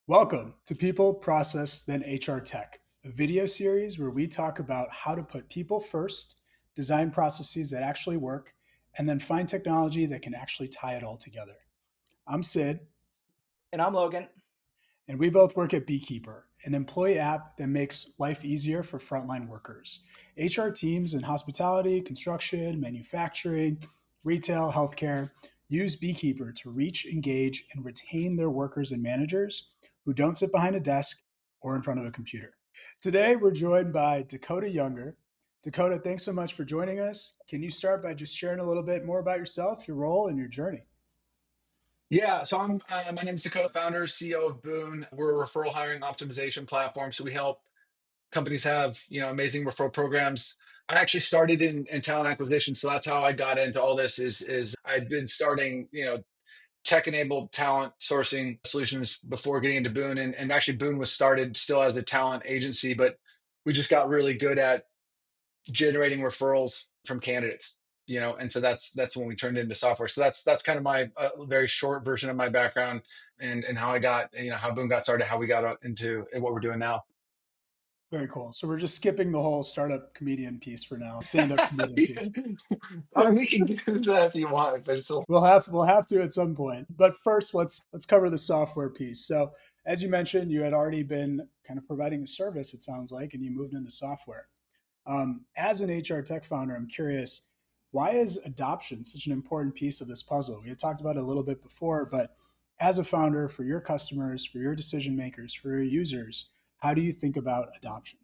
Welcome to People, Process, then HR Tech, a video series where we talk about how to put people first, design processes that actually work, and then find technology that can actually tie it all together. I'm Sid, And I'm Logan. and we both work at Beekeeper, an employee app that makes life easier for frontline workers. HR teams in hospitality, construction, manufacturing, retail, healthcare use Beekeeper to reach, engage, and retain their workers and managers who don't sit behind a desk or in front of a computer. Today, we're joined by Dakota Younger. Dakota, thanks so much for joining us. Can you start by just sharing a little bit more about yourself, your role, and your journey? Yeah, so my name is Dakota, founder, CEO of Boon. We're a referral hiring optimization platform. So we help companies have, amazing referral programs. I actually started in talent acquisition. So that's how I got into all this is I'd been starting, tech-enabled talent sourcing solutions before getting into Boon. And actually Boon was started still as a talent agency, but we just got really good at generating referrals from candidates, and so that's when we turned into software. So that's kind of my very short version of my background and how I got, how Boom got started, how we got into what we're doing now. Very cool. So we're just skipping the whole startup comedian piece for now, stand-up comedian piece. I mean, we can get into that if you want, but it's We'll have to at some point. But first, let's cover the software piece. So, as you mentioned, you had already been kind of providing a service. It sounds like, and you moved into software. As an HR tech founder, I'm curious, why is adoption such an important piece of this puzzle? We had talked about it a little bit before, but as a founder, for your customers, for your decision makers, for your users, how do you think about adoption?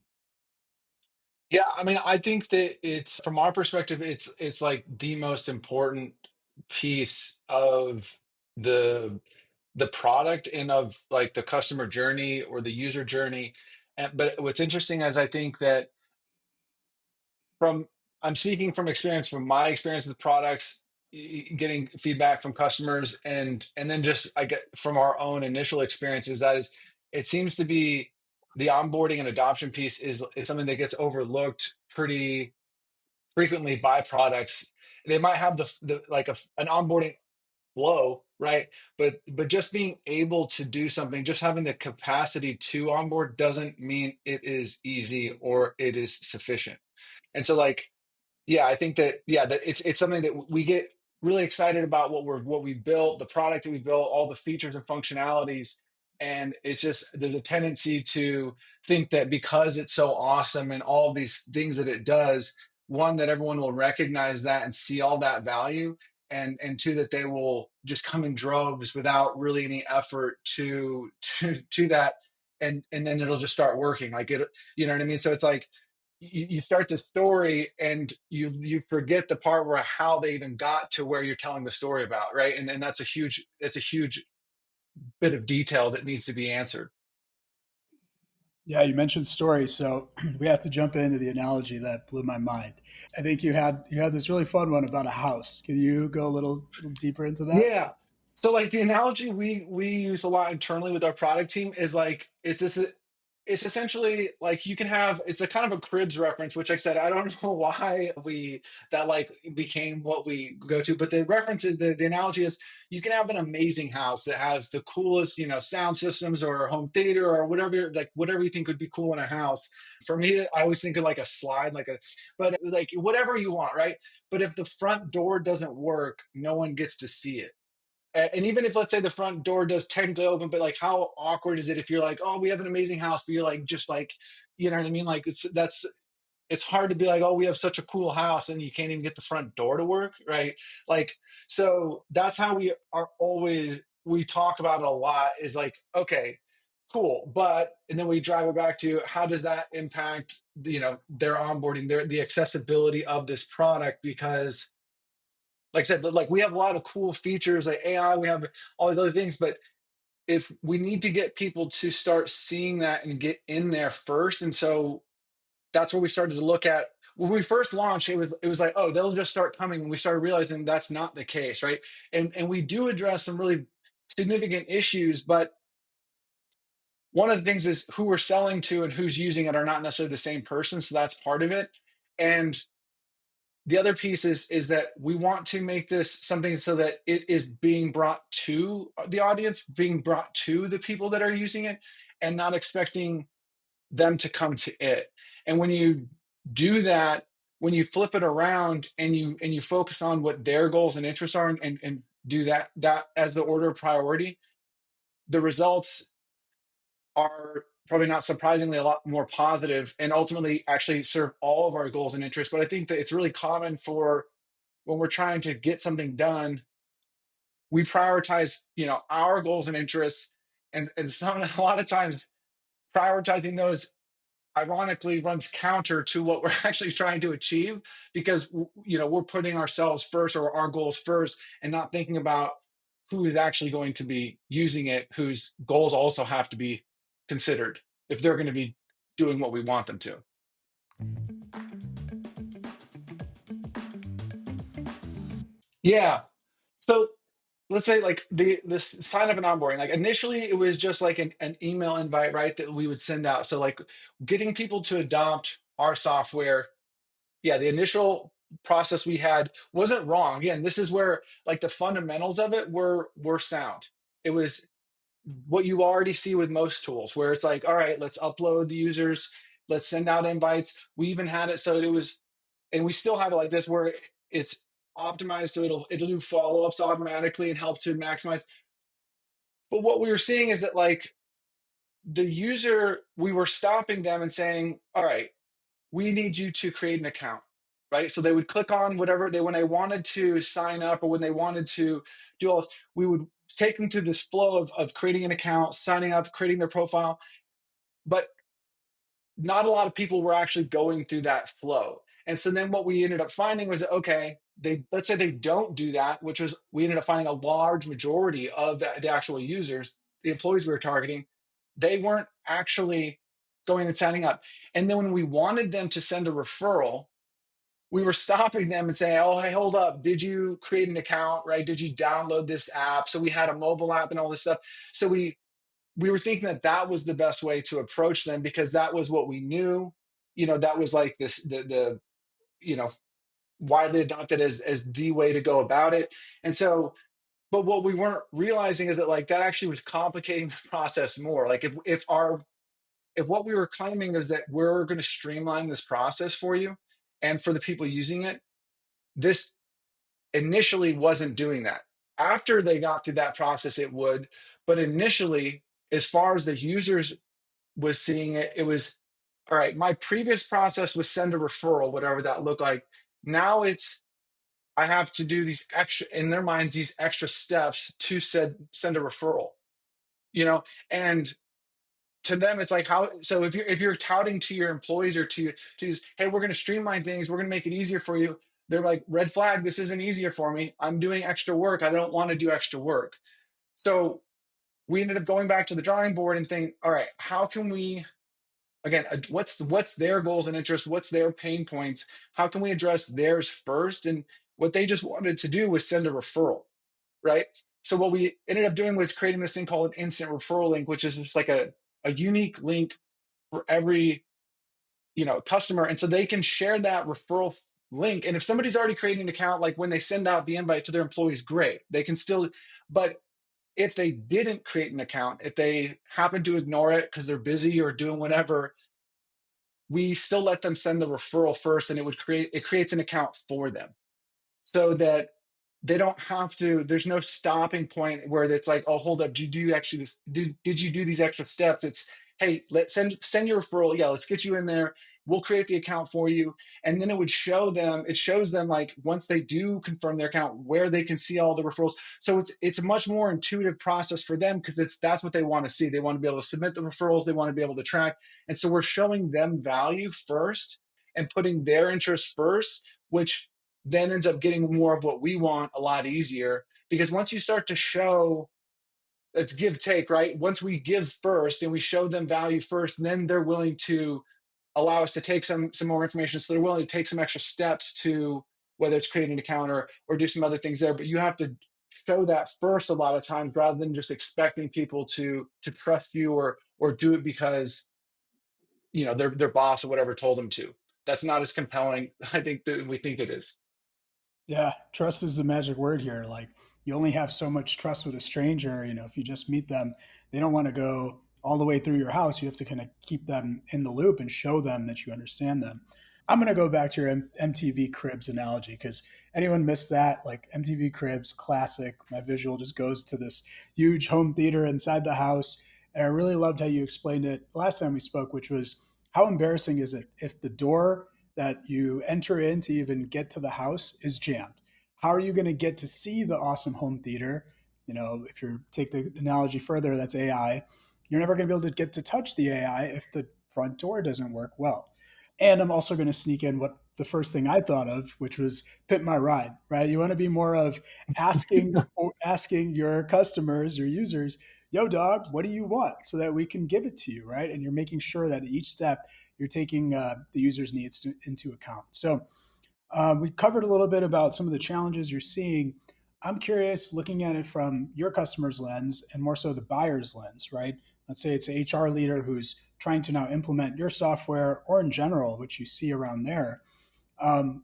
yeah. I mean, I think that it's from our perspective, it's like the most important piece of the the product and of like the customer journey or the user journey. But what's interesting is I think that from I'm speaking from experience, from my experience with products, getting feedback from customers, and then just I get from our own initial experiences. That is, it seems to be the onboarding and adoption piece is something that gets overlooked pretty frequently by products. They might have the like an onboarding flow, right? But just being able to do something, just having the capacity to onboard doesn't mean it is easy or it is sufficient. And so like yeah, I think that that it's something that we get really excited about what we've built, the product that we built, all the features and functionalities. And it's just there's a tendency to think that because it's so awesome and all these things that it does, one, that everyone will recognize that and see all that value. And two, that they will just come in droves without really any effort to that. And then it'll just start working. Like it, you know what I mean? So it's like you start the story and you forget the part where how they even got to where you're telling the story about, right? And that's a huge bit of detail that needs to be answered. Yeah, you mentioned stories, so we have to jump into the analogy that blew my mind. I think you had this really fun one about a house. Can you go a little deeper into that? Yeah. So like the analogy we use a lot internally with our product team is like it's essentially like you can have it's a kind of a cribs reference, which like I said, I don't know why we that like became what we go to, but the reference is the analogy is you can have an amazing house that has the coolest, sound systems or home theater or whatever, like whatever you think would be cool in a house. For me, I always think of like a slide, but like whatever you want, right? But if the front door doesn't work, no one gets to see it. And even if let's say the front door does technically open, but like how awkward is it if you're like, oh, we have an amazing house, but you're like just like, you know what I mean? Like it's hard to be like, oh, we have such a cool house and you can't even get the front door to work, right? Like, so that's how we talk about it a lot is like, okay, cool. But, and then we drive it back to how does that impact, their onboarding, the accessibility of this product? Because like I said, but like we have a lot of cool features like AI, we have all these other things, but if we need to get people to start seeing that and get in there first. And so that's where we started to look at when we first launched, it was like, oh, they'll just start coming. And we started realizing that's not the case, right? And we do address some really significant issues, but one of the things is who we're selling to and who's using it are not necessarily the same person. So that's part of it. And the other piece is that we want to make this something so that it is being brought to the audience, being brought to the people that are using it, and not expecting them to come to it. And when you do that, when you flip it around and you focus on what their goals and interests are, and do that as the order of priority, the results are probably not surprisingly a lot more positive and ultimately actually serve all of our goals and interests. But I think that it's really common for when we're trying to get something done, we prioritize, our goals and interests, and a lot of times prioritizing those ironically runs counter to what we're actually trying to achieve, because we're putting ourselves first or our goals first and not thinking about who is actually going to be using it, whose goals also have to be considered if they're going to be doing what we want them to. Yeah. So let's say like this sign up and onboarding, like initially it was just like an email invite, right, that we would send out. So like getting people to adopt our software, yeah, the initial process we had wasn't wrong. Again, this is where like the fundamentals of it were sound. It was what you already see with most tools, where it's like, all right, let's upload the users, let's send out invites. We even had it so it was, and we still have it like this, where it's optimized so it'll do follow-ups automatically and help to maximize. But what we were seeing is that like the user, we were stopping them and saying, all right, we need you to create an account, right? So they would click on whatever when they wanted to sign up or when they wanted to do all this, we would take them to this flow of creating an account, signing up, creating their profile. But not a lot of people were actually going through that flow. And so then what we ended up finding was, okay, let's say they don't do that, which was, we ended up finding a large majority of the actual users, the employees we were targeting, they weren't actually going and signing up. And then when we wanted them to send a referral, we were stopping them and saying, oh, hey, hold up, did you create an account, right? Did you download this app? So we had a mobile app and all this stuff. So we were thinking that was the best way to approach them, because that was what we knew. That was like this the you know widely adopted as the way to go about it. And so, but what we weren't realizing is that like that actually was complicating the process more. Like if what we were claiming is that we're going to streamline this process for you and for the people using it, this initially wasn't doing that. After they got through that process, it would. But initially, as far as the users was seeing it, it was, all right, my previous process was send a referral, whatever that looked like. Now it's, I have to do these extra, in their minds, these extra steps to send a referral, and to them it's like, how, so if you're touting to your employees or to hey, we're going to streamline things, we're going to make it easier for you, they're like, red flag, this isn't easier for me, I'm doing extra work, I don't want to do extra work. So we ended up going back to the drawing board and thinking, all right, how can we, again, what's their goals and interests, what's their pain points, how can we address theirs first? And what they just wanted to do was send a referral, right? So what we ended up doing was creating this thing called an instant referral link, which is just like a unique link for every customer, and so they can share that referral link. And if somebody's already creating an account, like when they send out the invite to their employees, great, they can still. But if they didn't create an account, if they happen to ignore it because they're busy or doing whatever, we still let them send the referral first, and it creates an account for them, so that they don't have to, there's no stopping point where it's like, oh, hold up, did you actually did you do these extra steps? It's, hey, let's send your referral, yeah, let's get you in there, we'll create the account for you. And then it shows them like, once they do confirm their account, where they can see all the referrals. So it's a much more intuitive process for them, because that's what they want to see. They want to be able to submit the referrals, they want to be able to track. And so we're showing them value first and putting their interests first, which then ends up getting more of what we want a lot easier. Because once you start to show, it's give take, right? Once we give first and we show them value first, then they're willing to allow us to take some more information. So they're willing to take some extra steps to, whether it's creating an account or do some other things there. But you have to show that first a lot of times, rather than just expecting people to trust you or do it because their boss or whatever told them to. that's not as compelling, I think, that we think it is. Yeah, trust is the magic word here. Like you only have so much trust with a stranger. You know, if you just meet them, they don't want to go all the way through your house. You have to kind of keep them in the loop and show them that you understand them. I'm going to go back to your MTV Cribs analogy because anyone missed that? Like MTV Cribs, classic. My visual just goes to this huge home theater inside the house. And I really loved how you explained it last time we spoke, which was how embarrassing is it if the door that you enter in to even get to the house is jammed? How are you going to get to see the awesome home theater? You know, if you take the analogy further, that's AI. You're never going to be able to get to touch the AI if the front door doesn't work well. And I'm also going to sneak in what the first thing I thought of, which was pimp my ride, right? You want to be more of asking your customers, your users, yo dog, what do you want? So that we can give it to you, right? And you're making sure that at each step you're taking the user's needs into account. So we covered a little bit about some of the challenges you're seeing. I'm curious, looking at it from your customer's lens and more so the buyer's lens, right? Let's say it's an HR leader who's trying to now implement your software or in general, which you see around there.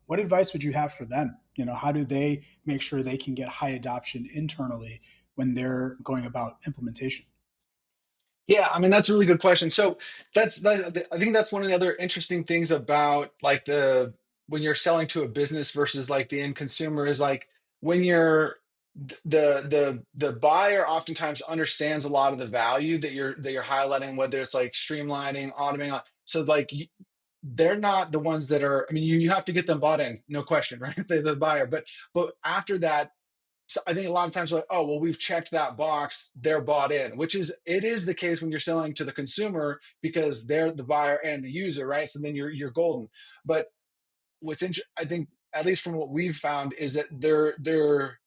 What advice would you have for them? You know, how do they make sure they can get high adoption internally when they're going about implementation? Yeah, I mean that's a really good question. So I think that's one of the other interesting things about like the when you're selling to a business versus like the end consumer is like when you're the buyer oftentimes understands a lot of the value that you're highlighting, whether it's like streamlining, automating. So like they're not the ones that are. I mean, you have to get them bought in, no question, right? They're the buyer, but after that, so I think a lot of times we're like, oh, well, we've checked that box, they're bought in, which is it is the case when you're selling to the consumer because they're the buyer and the user, right? So then you're golden. But I think at least from what we've found is that they're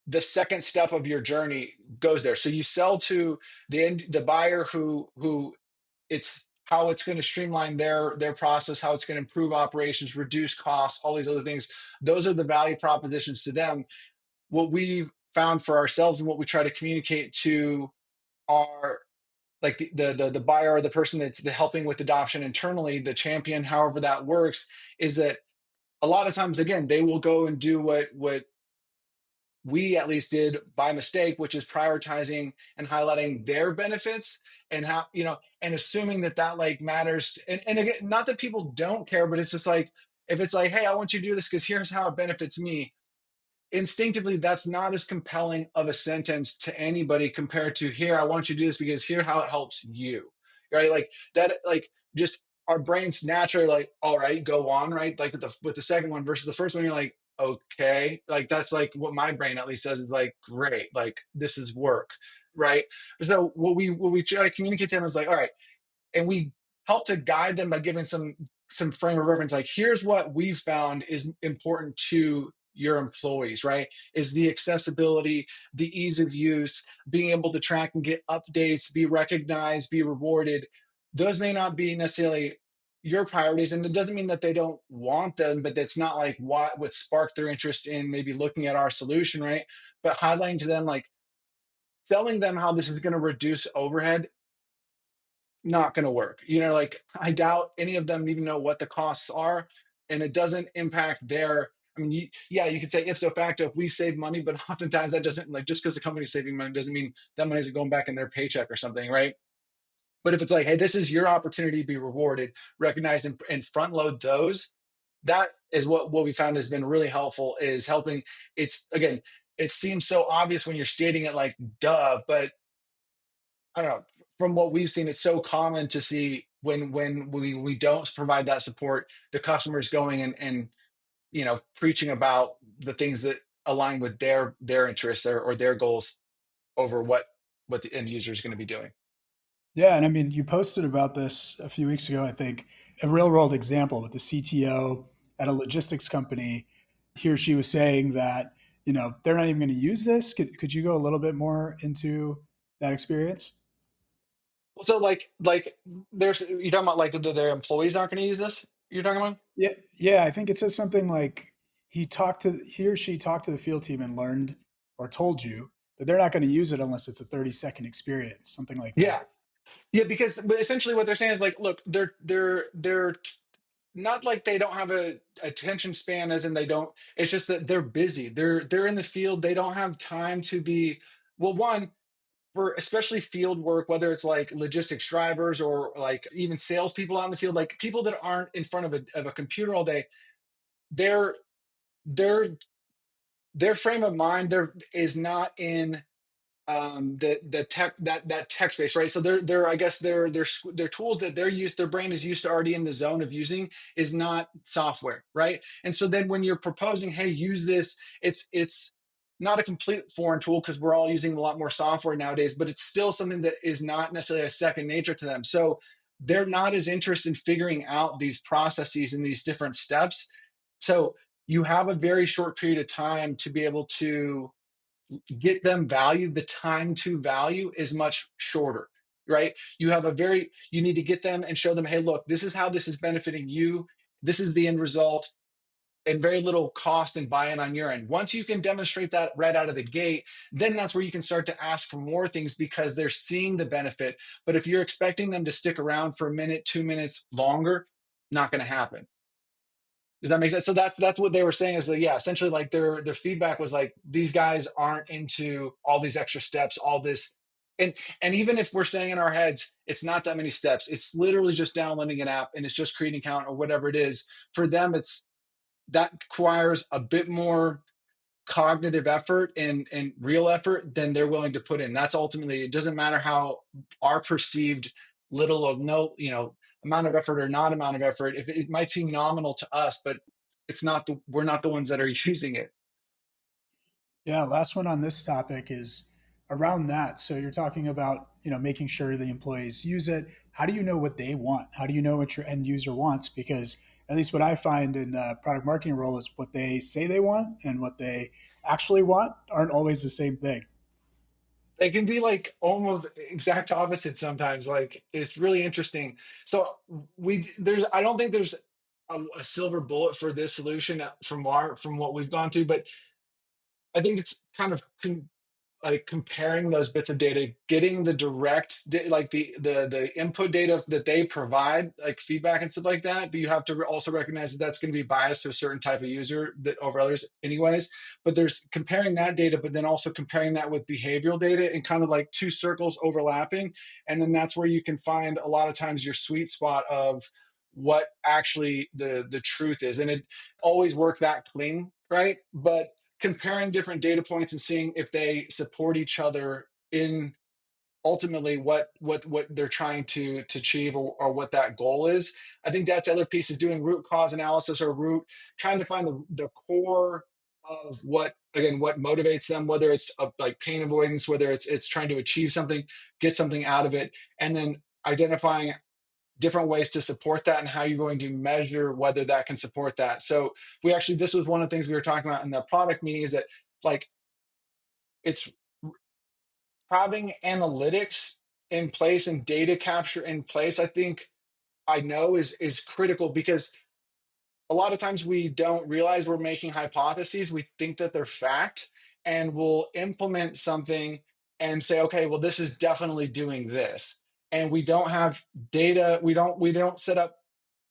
the second step of your journey goes there. So you sell to the buyer who it's how it's going to streamline their process, how it's going to improve operations, reduce costs, all these other things. Those are the value propositions to them. What we've found for ourselves and what we try to communicate to our like the buyer or the person that's helping with adoption internally, the champion, however that works, is that a lot of times again they will go and do what we at least did by mistake, which is prioritizing and highlighting their benefits and how, and assuming that that like matters. And again, not that people don't care, but it's just like, if it's like, hey, I want you to do this because here's how it benefits me, instinctively that's not as compelling of a sentence to anybody compared to here, I want you to do this because here how it helps you, right? Like that, like just our brains naturally like, all right, go on, right? Like with the second one versus the first one, you're like, okay, like that's like what my brain at least says is like, great, like this is work, right? So what we try to communicate to them is like, all right, and we help to guide them by giving some frame of reference, like here's what we've found is important to your employees, right? Is the accessibility, the ease of use, being able to track and get updates, be recognized, be rewarded. Those may not be necessarily your priorities, and it doesn't mean that they don't want them, but that's not like what sparked their interest in maybe looking at our solution, right? But highlighting to them, like telling them how this is going to reduce overhead, not going to work. Like I doubt any of them even know what the costs are, and it doesn't impact their. I mean, yeah, you could say if so facto if we save money, but oftentimes that doesn't, like, just because the company's saving money doesn't mean that money isn't going back in their paycheck or something, right? But if it's like, hey, this is your opportunity to be rewarded, recognize and front load those, that is what we found has been really helpful. Is helping. It's again, it seems so obvious when you're stating it like duh, but I don't know. From what we've seen, it's so common to see when we don't provide that support, the customers going and preaching about the things that align with their interests or their goals over what the end user is going to be doing. Yeah, and I mean, you posted about this a few weeks ago, I think, a real world example with the CTO at a logistics company. He or she was saying that, they're not even going to use this. Could you go a little bit more into that experience? So like there's you're talking about like their employees aren't going to use this. You're talking about? Yeah, yeah, I think it says something like he or she talked to the field team and learned or told you that they're not going to use it unless it's a 30-second experience, something like that. Yeah. Yeah, because but essentially what they're saying is like, look, they're not like they don't have a attention span, as in they don't. It's just that they're busy. They're in the field. They don't have time to be. Well, one, for especially field work, whether it's like logistics drivers or like even salespeople out in the field, like people that aren't in front of a computer all day, their their their frame of mind there is not in the tech, that tech space, right? So they're I guess their tools that their brain is used to already in the zone of using is not software, right? And so then when you're proposing, hey, use this, it's not a complete foreign tool because we're all using a lot more software nowadays, but it's still something that is not necessarily a second nature to them. So they're not as interested in figuring out these processes and these different steps. So you have a very short period of time to be able to get them value. The time to value is much shorter, right? You need to get them and show them, hey, look, this is how this is benefiting you. This is the end result, and very little cost and buy-in on your end. Once you can demonstrate that right out of the gate, then that's where you can start to ask for more things because they're seeing the benefit. But if you're expecting them to stick around for a minute, 2 minutes longer, not going to happen. Does that make sense? So that's what they were saying is that, yeah, essentially like their feedback was like these guys aren't into all these extra steps, all this, and even if we're saying in our heads it's not that many steps, it's literally just downloading an app and it's just creating an account or whatever it is. For them, it's that requires a bit more cognitive effort and real effort than they're willing to put in. That's ultimately, it doesn't matter how our perceived little or no, amount of effort or not amount of effort. If it might seem nominal to us, but we're not the ones that are using it. Yeah, last one on this topic is around that. So you're talking about, making sure the employees use it. How do you know what they want? How do you know what your end user wants? Because at least what I find in a product marketing role is what they say they want and what they actually want aren't always the same thing. They can be like almost exact opposite sometimes. Like it's really interesting. So I don't think there's a silver bullet for this solution from what we've gone through, but I think it's kind of like comparing those bits of data, getting the like the input data that they provide, like feedback and stuff like that. But you have to also recognize that that's going to be biased to a certain type of user that over others, anyways. But there's comparing that data, but then also comparing that with behavioral data and kind of like two circles overlapping, and then that's where you can find a lot of times your sweet spot of what actually the truth is, and it always work that clean, right? But comparing different data points and seeing if they support each other in ultimately what they're trying to achieve, or what that goal is. I think that's the other piece, is doing root cause analysis, or trying to find the core of what motivates them, whether it's like pain avoidance, whether it's trying to achieve something, get something out of it, and then identifying different ways to support that and how you're going to measure whether that can support that. So this was one of the things we were talking about in the product meeting, is that like it's having analytics in place and data capture in place. I think I know is critical, because a lot of times we don't realize we're making hypotheses. We think that they're fact, and we'll implement something and say, okay, well, this is definitely doing this. And we don't have data. We don't set up,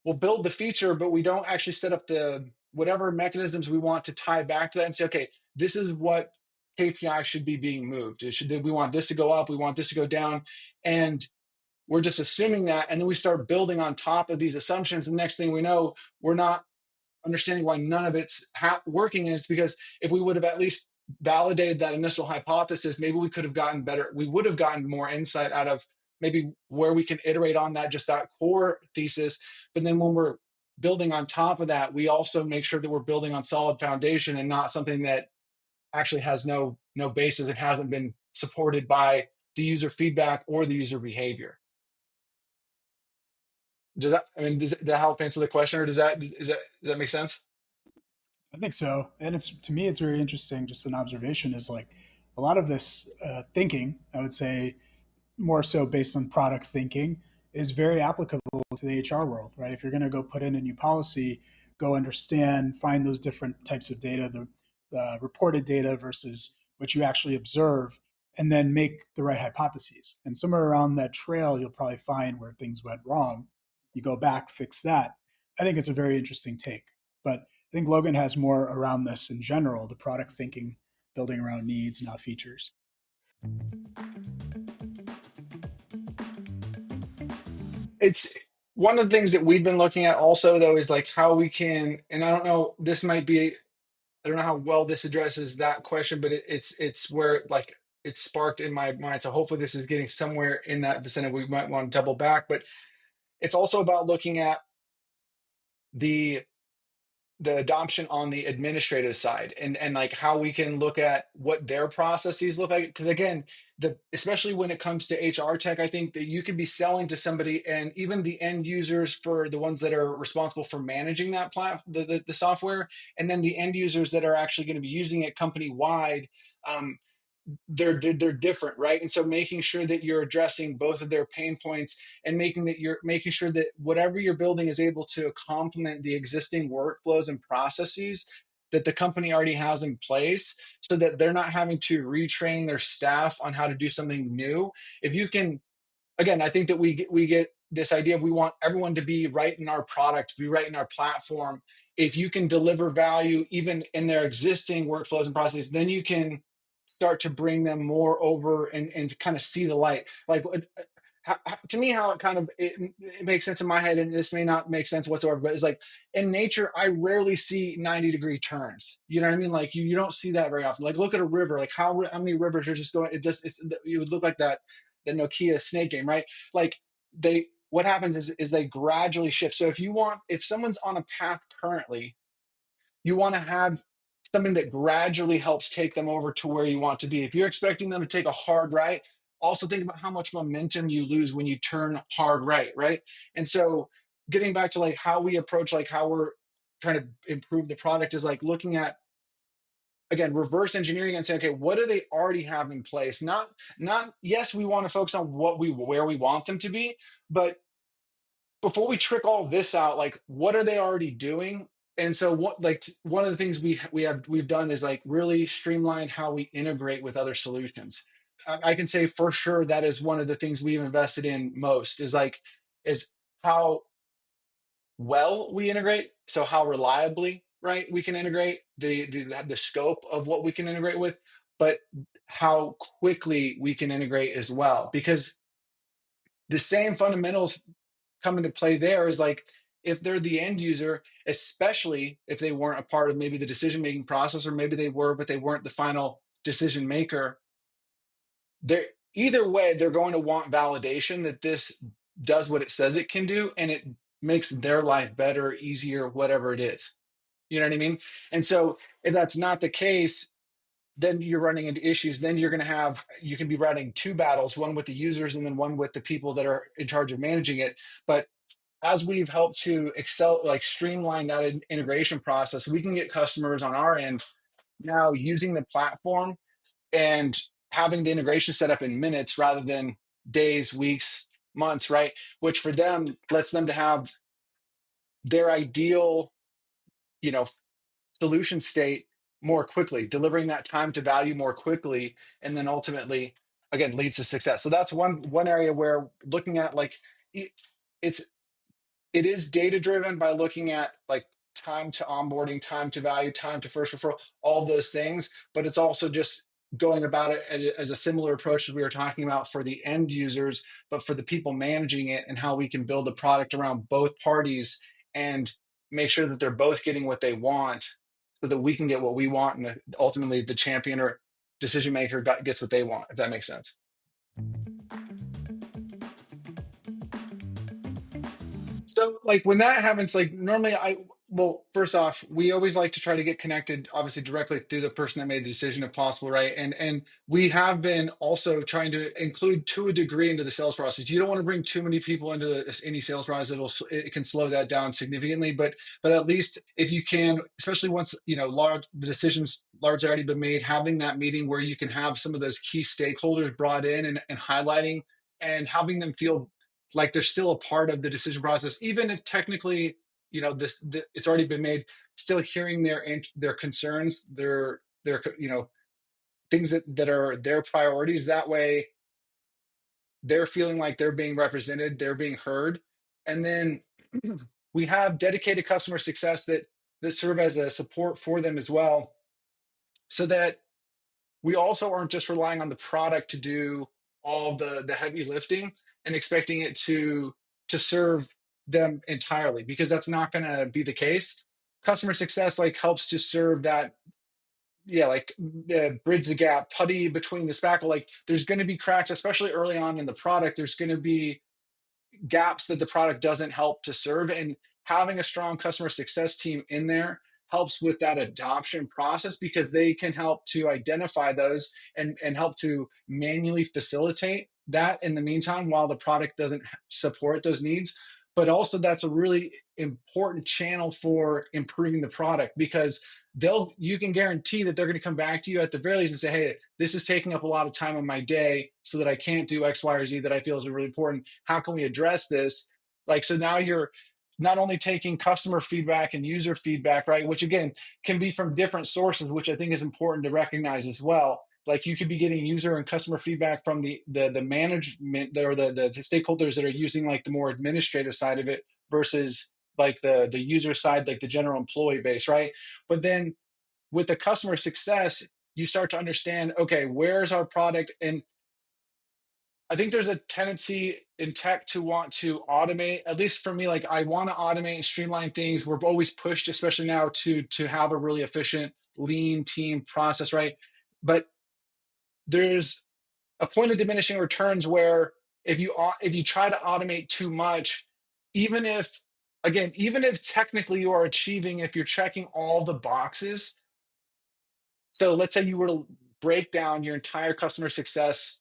we'll build the feature, but we don't actually set up the whatever mechanisms we want to tie back to that and say, okay, this is what KPI should be being moved. We want this to go up, we want this to go down. And we're just assuming that. And then we start building on top of these assumptions. And the next thing we know, we're not understanding why none of it's working. And it's because if we would have at least validated that initial hypothesis, maybe we could have gotten better. We would have gotten more insight out of maybe where we can iterate on that, just that core thesis. But then when we're building on top of that, we also make sure that we're building on solid foundation and not something that actually has no basis. It hasn't been supported by the user feedback or the user behavior. Does that help answer the question, or does that make sense? I think so. And it's, to me, it's very interesting. Just an observation is like a lot of this thinking, I would say, more so based on product thinking, is very applicable to the HR world, right? If you're going to go put in a new policy, go understand, find those different types of data, the reported data versus what you actually observe, and then make the right hypotheses. And somewhere around that trail, you'll probably find where things went wrong. You go back, fix that. I think it's a very interesting take. But I think Logan has more around this in general, the product thinking, building around needs, not features. It's one of the things that we've been looking at also though is like how we can, and I don't know, this might be, I don't know how well this addresses that question, but it's where like it sparked in my mind. So hopefully this is getting somewhere in that vicinity. We might want to double back, but it's also about looking at the adoption on the administrative side and like how we can look at what their processes look like, because again, especially when it comes to HR tech, I think that you could be selling to somebody, and even the end users, for the ones that are responsible for managing that the software, and then the end users that are actually going to be using it company wide, um, they're different, right? And so making sure that you're addressing both of their pain points, and making sure that whatever you're building is able to complement the existing workflows and processes that the company already has in place, so that they're not having to retrain their staff on how to do something new. If you can, again, I think that we get this idea of we want everyone to be right in our product, be right in our platform. If you can deliver value even in their existing workflows and processes, then you can start to bring them more over and to kind of see the light. Like to me, how it kind of it makes sense in my head, and this may not make sense whatsoever, but it's like in nature, I rarely see 90-degree turns. You know what I mean? Like you don't see that very often. Like look at a river. Like how many rivers are just going? It would look like that the Nokia snake game, right? Like what happens is they gradually shift. So if someone's on a path currently, you want to have something that gradually helps take them over to where you want to be. If you're expecting them to take a hard right, also think about how much momentum you lose when you turn hard right, right? And so getting back to like how we approach, like how we're trying to improve the product, is like looking at, again, reverse engineering and say, okay, what do they already have in place? Not yes, we want to focus on where we want them to be, but before we trick all this out, like what are they already doing? And so what, like one of the things we've done is like really streamline how we integrate with other solutions. I can say for sure that is one of the things we've invested in most, is how well we integrate. So how reliably, right, we can integrate, the scope of what we can integrate with, but how quickly we can integrate as well. Because the same fundamentals come into play there, is like if they're the end user, especially if they weren't a part of maybe the decision making process, or maybe they were but they weren't the final decision maker, they're either way they're going to want validation that this does what it says it can do, and it makes their life better, easier, whatever it is. You know what I mean? And so if that's not the case, then you're running into issues. Then you can be running two battles, one with the users and then one with the people that are in charge of managing it. But as we've helped to streamline that integration process, we can get customers on our end now using the platform and having the integration set up in minutes rather than days, weeks, months, right? Which for them lets them to have their ideal, you know, solution state more quickly, delivering that time to value more quickly, and then ultimately, again, leads to success. So that's one area where looking at like it's it is data driven by looking at like time to onboarding, time to value, time to first referral, all those things. But it's also just going about it as a similar approach as we were talking about for the end users, but for the people managing it, and how we can build a product around both parties and make sure that they're both getting what they want, so that we can get what we want, and ultimately the champion or decision maker gets what they want, if that makes sense. So like when that happens, like normally well, first off, we always like to try to get connected, obviously directly through the person that made the decision if possible, right? And we have been also trying to include to a degree into the sales process. You don't want to bring too many people into any sales process. It can slow that down significantly, but at least if you can, especially once the decisions largely already been made, having that meeting where you can have some of those key stakeholders brought in and highlighting and having them feel like they're still a part of the decision process, even if technically, it's already been made. Still hearing their concerns, their things that are their priorities. That way, they're feeling like they're being represented, they're being heard, and then we have dedicated customer success that serve as a support for them as well, so that we also aren't just relying on the product to do all the heavy lifting and expecting it to serve them entirely, because that's not going to be the case. Customer success like helps to serve that, yeah, like bridge the gap, putty between the spackle. Like there's going to be cracks, especially early on in the product. There's going to be gaps that the product doesn't help to serve, and having a strong customer success team in there helps with that adoption process, because they can help to identify those and help to manually facilitate that in the meantime while the product doesn't support those needs. But also that's a really important channel for improving the product, because you can guarantee that they're going to come back to you at the very least and say, hey, this is taking up a lot of time in my day so that I can't do X, Y, or Z that I feel is really important. How can we address this? Like, so now you're not only taking customer feedback and user feedback, right? Which again can be from different sources, which I think is important to recognize as well. Like you could be getting user and customer feedback from the management or the stakeholders that are using like the more administrative side of it versus like the user side, like the general employee base, right? But then with the customer success, you start to understand, okay, where's our product? And I think there's a tendency in tech to want to automate. At least for me, like I want to automate and streamline things. We're always pushed, especially now, to have a really efficient, lean team process, right? But there's a point of diminishing returns where if you try to automate too much, even if even if technically you are achieving, if you're checking all the boxes. So let's say you were to break down your entire customer success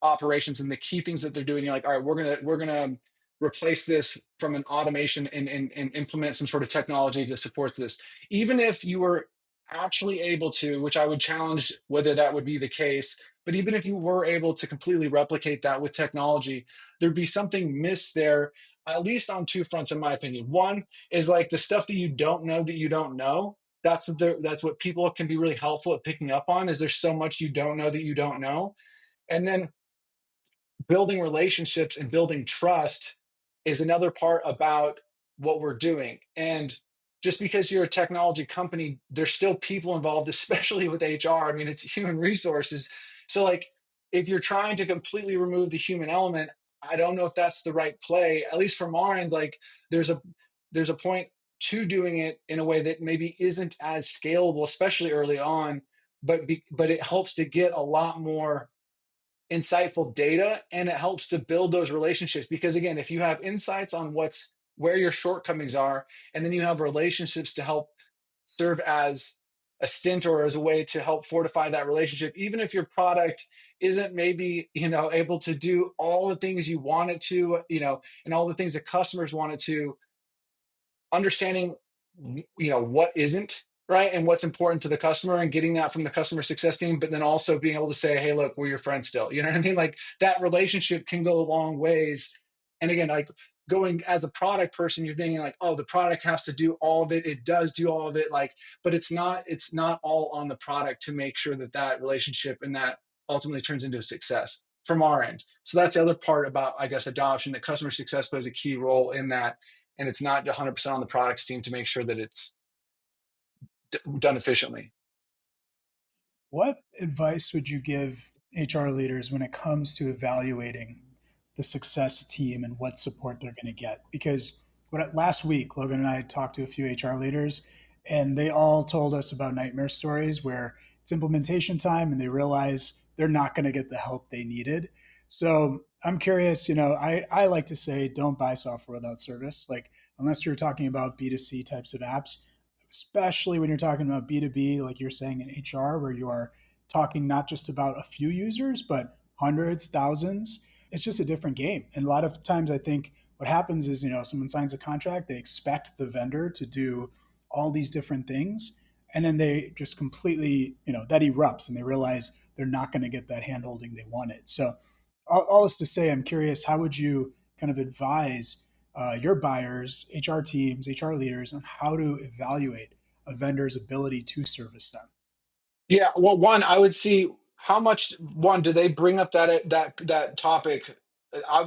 operations and the key things that they're doing. You're like, all right, we're gonna replace this from an automation and implement some sort of technology that supports this. Even if you were actually able to, which I would challenge whether that would be the case, but even if you were able to completely replicate that with technology, there'd be something missed there, at least on two fronts, in my opinion. One is like the stuff that you don't know that you don't know. That's what people can be really helpful at picking up on, is there's so much you don't know that you don't know. And then building relationships and building trust is another part about what we're doing. And just because you're a technology company, there's still people involved, especially with HR. I mean, it's human resources. So, like, if you're trying to completely remove the human element, I don't know if that's the right play. At least from our end, like, there's a point to doing it in a way that maybe isn't as scalable, especially early on. But it helps to get a lot more insightful data, and it helps to build those relationships, because again, if you have insights on where your shortcomings are, and then you have relationships to help serve as a stint or as a way to help fortify that relationship, even if your product isn't maybe able to do all the things you want it to, and all the things that customers want it to, understanding what isn't, right, and what's important to the customer, and getting that from the customer success team, but then also being able to say, hey, look, we're your friends still. You know what I mean? Like that relationship can go a long ways. And again, like, going as a product person, you're thinking like, oh, the product has to do all of it. It does do all of it, like, but it's not all on the product to make sure that that relationship and that ultimately turns into a success from our end. So that's the other part about, I guess, adoption, that customer success plays a key role in that, and it's not 100% on the products team to make sure that it's done efficiently. What advice would you give HR leaders when it comes to evaluating the success team and what support they're going to get? Because last week, Logan and I talked to a few HR leaders, and they all told us about nightmare stories where it's implementation time and they realize they're not going to get the help they needed. So I'm curious, I like to say don't buy software without service. Like, unless you're talking about B2C types of apps, especially when you're talking about B2B, like you're saying in HR, where you are talking not just about a few users, but hundreds, thousands. It's just a different game. And a lot of times I think what happens is, someone signs a contract, they expect the vendor to do all these different things. And then they just completely, that erupts and they realize they're not going to get that handholding they wanted. So all this to say, I'm curious, how would you kind of advise your buyers, HR teams, HR leaders on how to evaluate a vendor's ability to service them? Yeah, well, one, I would see how much, one, do they bring up that topic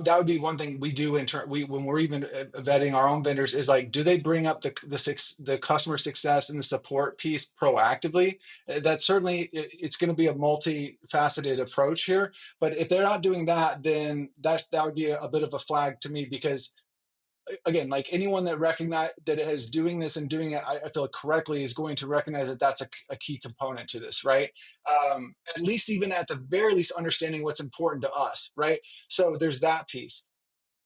that would be one thing we do when we're even vetting our own vendors is like, do they bring up the customer success and the support piece proactively? That certainly it's going to be a multifaceted approach here. But if they're not doing that, then that would be a bit of a flag to me, because again, like anyone that recognize that it is doing this and doing it, I feel like correctly, is going to recognize that that's a key component to this, right? At least, even at the very least, understanding what's important to us, right? So there's that piece.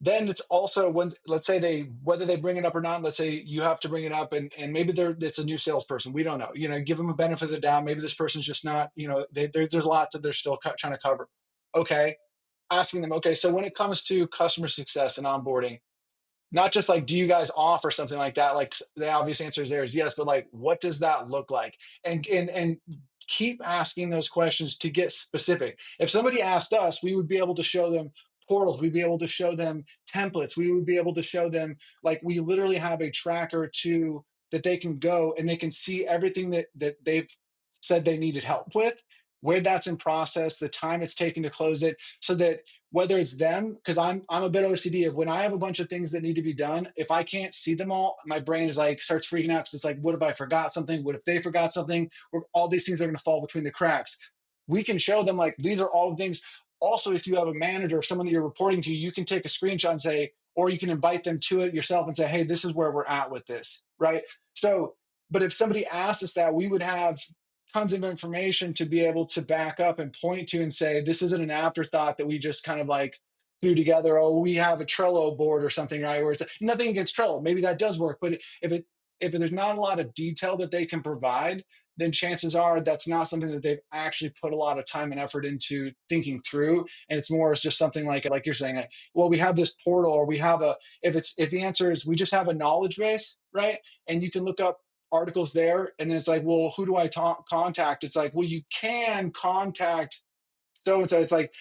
Then it's also when, let's say whether they bring it up or not, let's say you have to bring it up, and maybe it's a new salesperson. We don't know, give them a benefit of the doubt. Maybe this person's just not, there's a lot that they're still trying to cover. Okay. Asking them, okay, so when it comes to customer success and onboarding, not just like, do you guys offer something like that? Like the obvious answer is there is yes, but like, what does that look like? And keep asking those questions to get specific. If somebody asked us, we would be able to show them portals. We'd be able to show them templates. We would be able to show them, like, we literally have a tracker to that they can go and they can see everything that they've said they needed help with, where that's in process, the time it's taking to close it, so that whether it's them, because I'm a bit OCD of when I have a bunch of things that need to be done, if I can't see them all, my brain is like starts freaking out, because it's like, what if I forgot something? What if they forgot something? Or all these things are going to fall between the cracks. We can show them, like, these are all the things. Also, if you have a manager or someone that you're reporting to, you can take a screenshot and say, or you can invite them to it yourself and say, hey, this is where we're at with this, right? So, but if somebody asked us that, we would have tons of information to be able to back up and point to and say, this isn't an afterthought that we just kind of like threw together. Oh, we have a Trello board or something, right? Where it's nothing against Trello. Maybe that does work. But if there's not a lot of detail that they can provide, then chances are that's not something that they've actually put a lot of time and effort into thinking through. And it's more as just something like you're saying, like, well, we have this portal, or we have if the answer is we just have a knowledge base, right? And you can look up articles there, and then it's like, well, who do I contact? It's like, well, you can contact so and so. It's like,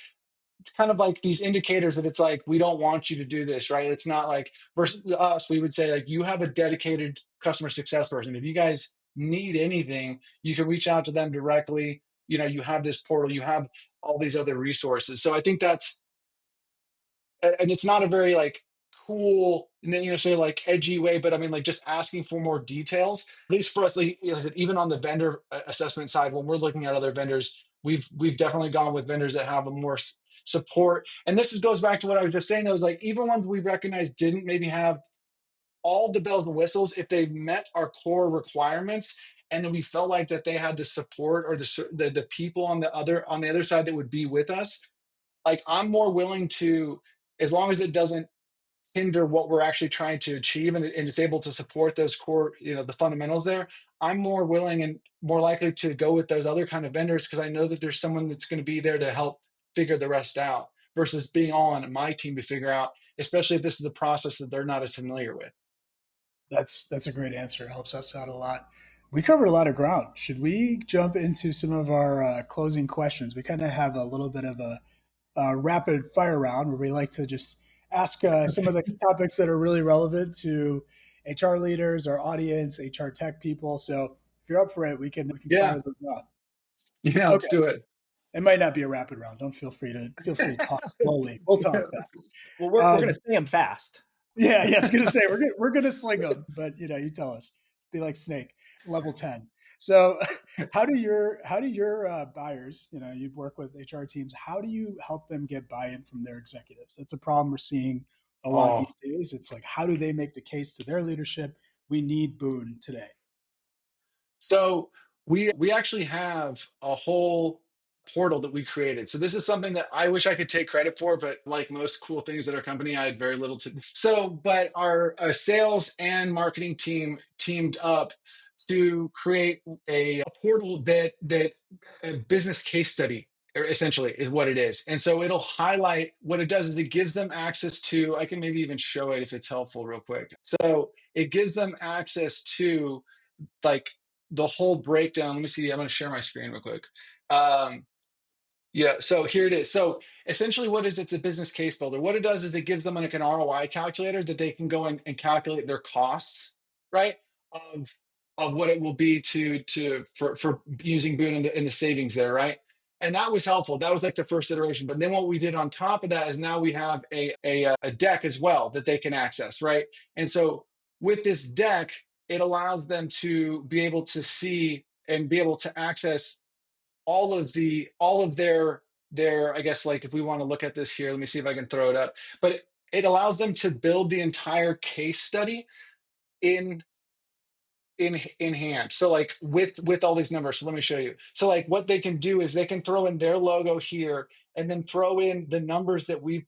it's kind of like these indicators that it's like, we don't want you to do this, right? It's not like, versus us, we would say, like, you have a dedicated customer success person. If you guys need anything, you can reach out to them directly. You have this portal, you have all these other resources. So I think that's, and it's not a very like cool, say like edgy way, but I mean, like, just asking for more details. At least for us, like, even on the vendor assessment side, when we're looking at other vendors, we've definitely gone with vendors that have a more support. And goes back to what I was just saying. Though, is like, even ones we recognize didn't maybe have all the bells and whistles, if they met our core requirements, and then we felt like that they had the support, or the people on the other side that would be with us, like, I'm more willing to, as long as it doesn't hinder what we're actually trying to achieve, and it's able to support those core, the fundamentals there, I'm more willing and more likely to go with those other kind of vendors, because I know that there's someone that's going to be there to help figure the rest out, versus being all on my team to figure out, especially if this is a process that they're not as familiar with. That's a great answer. It helps us out a lot. We covered a lot of ground. Should we jump into some of our closing questions? We kind of have a little bit of a rapid fire round where we like to just ask some of the topics that are really relevant to HR leaders, our audience, HR tech people. So if you're up for it, we can fire Yeah, those off. yeah, Okay. let's do it. It might not be a rapid round. Don't feel free to talk slowly. We'll talk fast. Well, we're gonna Um, say them fast. yeah, I was gonna say we're gonna sling them, but you tell us. Be like Snake, level 10. So, how do your buyers? You work with HR teams. How do you help them get buy-in from their executives? That's a problem we're seeing a lot Oh, these days. It's like, how do they make the case to their leadership? We need Boon today. so we actually have a whole portal that we created. So this is something that I wish I could take credit for, but like most cool things at our company, I had very little to. So, but our sales and marketing team teamed up to create a portal that a business case study, essentially, is what it is. And so it'll highlight what it does is it gives them access to. I can maybe even show it if it's helpful, real quick. So it gives them access to, like, the whole breakdown. Let me see. I'm going to share my screen real quick. Um, yeah, so here it is. So essentially, what is it's a business case builder. What it does is it gives them like an ROI calculator that they can go and calculate their costs, right? Of what it will be for using Boon in the savings there, right? And that was helpful. That was like the first iteration. But then what we did on top of that is now we have a deck as well that they can access, right? And so with this deck, it allows them to be able to see and be able to access all of their, I guess, like, if we want to look at this here, let me see if I can throw it up. But it allows them to build the entire case study in in hand. So like with all these numbers. So let me show you. So like what they can do is they can throw in their logo here and then throw in the numbers that we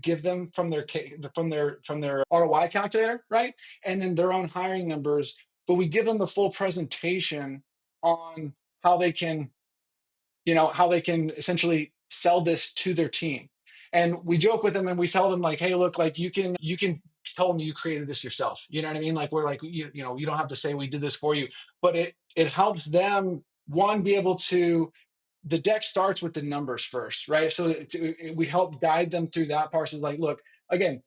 give them from their from their ROI calculator, right? And then their own hiring numbers, but we give them the full presentation on how they can, how they can essentially sell this to their team. And we joke with them and we tell them like, hey, look, like you can tell them you created this yourself. You know what I mean? Like we're like, you don't have to say we did this for you, but it helps them, one, be able to, the deck starts with the numbers first, right? So we help guide them through that part. So it's like, look, again,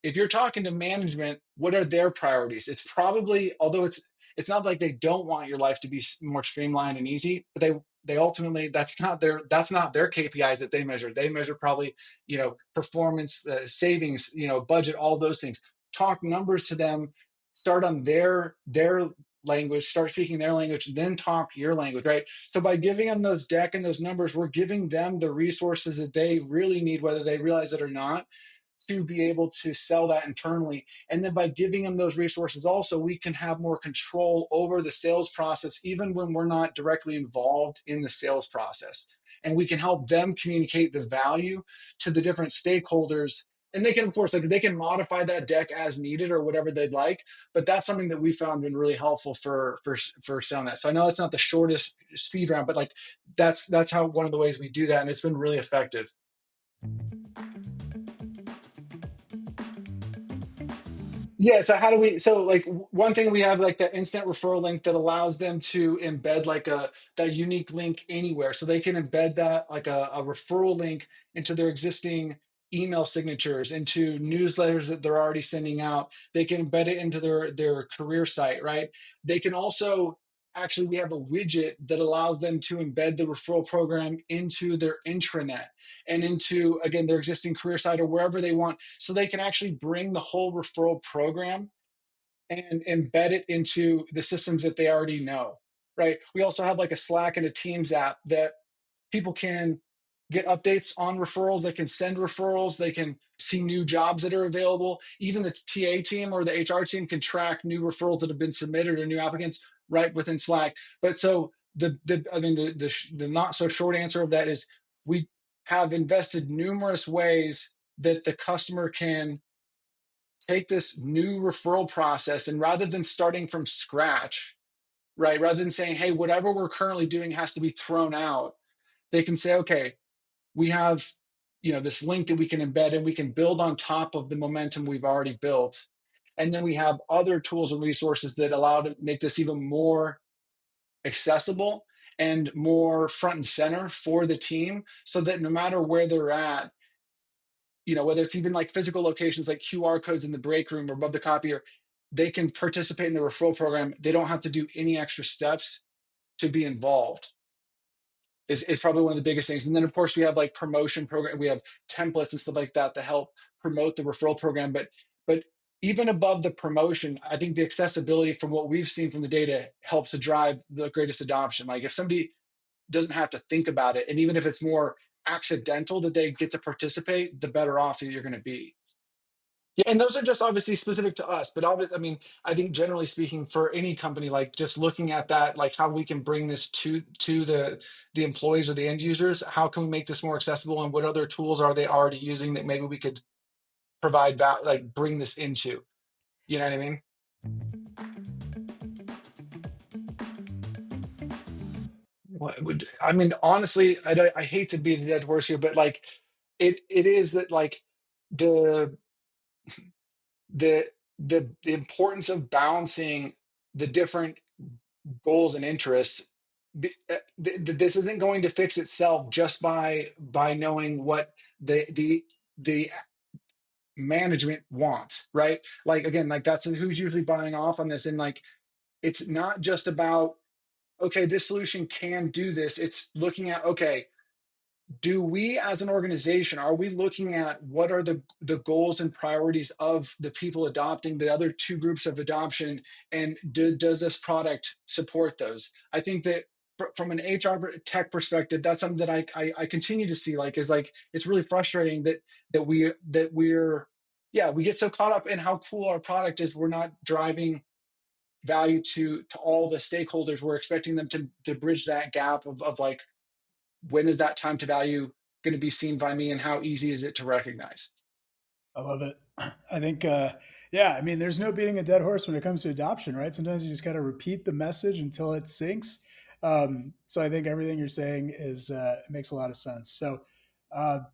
if you're talking to management, what are their priorities? It's probably, although it's not like they don't want your life to be more streamlined and easy, but they ultimately, that's not their KPIs that they measure. They measure probably, performance, savings, budget, all those things. Talk numbers to them. Start on their language. Start speaking their language. Then talk your language, right? So by giving them those deck and those numbers, we're giving them the resources that they really need, whether they realize it or not, to be able to sell that internally. And then by giving them those resources also, we can have more control over the sales process, even when we're not directly involved in the sales process. And we can help them communicate the value to the different stakeholders. And they can, of course, like they can modify that deck as needed or whatever they'd like. But that's something that we found been really helpful for selling that. So I know it's not the shortest speed round, but like that's how one of the ways we do that, and it's been really effective. Yeah, so how do we, so like one thing, we have like the instant referral link that allows them to embed like that unique link anywhere. So they can embed that like a referral link into their existing email signatures, into newsletters that they're already sending out. They can embed it into their career site, right? They can also, actually, we have a widget that allows them to embed the referral program into their intranet and into, again, their existing career site or wherever they want. So they can actually bring the whole referral program and embed it into the systems that they already know, right? We also have like a Slack and a Teams app that people can get updates on referrals. They can send referrals. They can see new jobs that are available. Even the TA team or the HR team can track new referrals that have been submitted or new applicants right within Slack. But so the not so short answer of that is we have invested numerous ways that the customer can take this new referral process, and rather than starting from scratch, right, rather than saying, hey, whatever we're currently doing has to be thrown out, they can say, okay, we have, this link that we can embed and we can build on top of the momentum we've already built. And then we have other tools and resources that allow to make this even more accessible and more front and center for the team, so that no matter where they're at, whether it's even like physical locations like QR codes in the break room or above the copier, they can participate in the referral program. They don't have to do any extra steps to be involved. Is probably one of the biggest things. And then of course we have like promotion program, we have templates and stuff like that to help promote the referral program. But even above the promotion, I think the accessibility, from what we've seen from the data, helps to drive the greatest adoption. Like if somebody doesn't have to think about it, and even if it's more accidental that they get to participate, the better off you're going to be. Yeah, and those are just obviously specific to us, but obviously, I mean, I think generally speaking, for any company, like just looking at that, like how we can bring this to the employees or the end users, how can we make this more accessible, and what other tools are they already using that maybe we could provide like bring this into, you know what I mean? What would, I mean, honestly, I hate to beat a dead horse here, but like it is that like the the the importance of balancing the different goals and interests. This isn't going to fix itself just by knowing what the management wants, right? Like again, like that's who's usually buying off on this, and like it's not just about, okay, this solution can do this. It's looking at, okay, do we as an organization, are we looking at what are the goals and priorities of the people adopting the other two groups of adoption, and does this product support those? I think that from an HR tech perspective, that's something that I continue to see, like, is like, it's really frustrating that we're yeah, we get so caught up in how cool our product is, we're not driving value to all the stakeholders. We're expecting them to bridge that gap of like, when is that time to value going to be seen by me, and how easy is it to recognize? I love it. I think, yeah, I mean, there's no beating a dead horse when it comes to adoption, right? Sometimes you just got to repeat the message until it sinks. So I think everything you're saying is makes a lot of sense. So,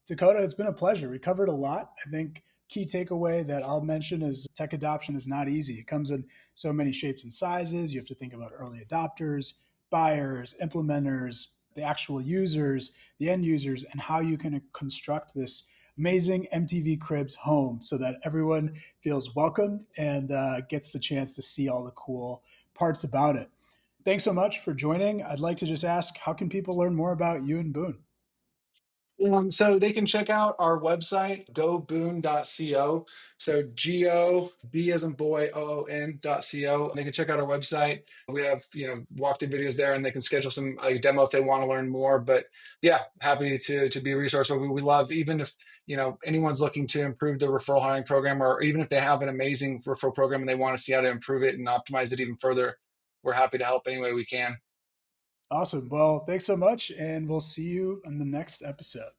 Dakota, it's been a pleasure. We covered a lot. I think key takeaway that I'll mention is tech adoption is not easy. It comes in so many shapes and sizes. You have to think about early adopters, buyers, implementers, the actual users, the end users, and how you can construct this amazing MTV Cribs home so that everyone feels welcomed and gets the chance to see all the cool parts about it. Thanks so much for joining. I'd like to just ask, how can people learn more about you and Boon? So they can check out our website, goboon.co. So GO, B as in boy, OON.co. They can check out our website. We have, walkthrough videos there, and they can schedule some demo if they want to learn more. But yeah, happy to be a resource. We love, even if, anyone's looking to improve the referral hiring program, or even if they have an amazing referral program and they want to see how to improve it and optimize it even further, we're happy to help any way we can. Awesome. Well, thanks so much, and we'll see you in the next episode.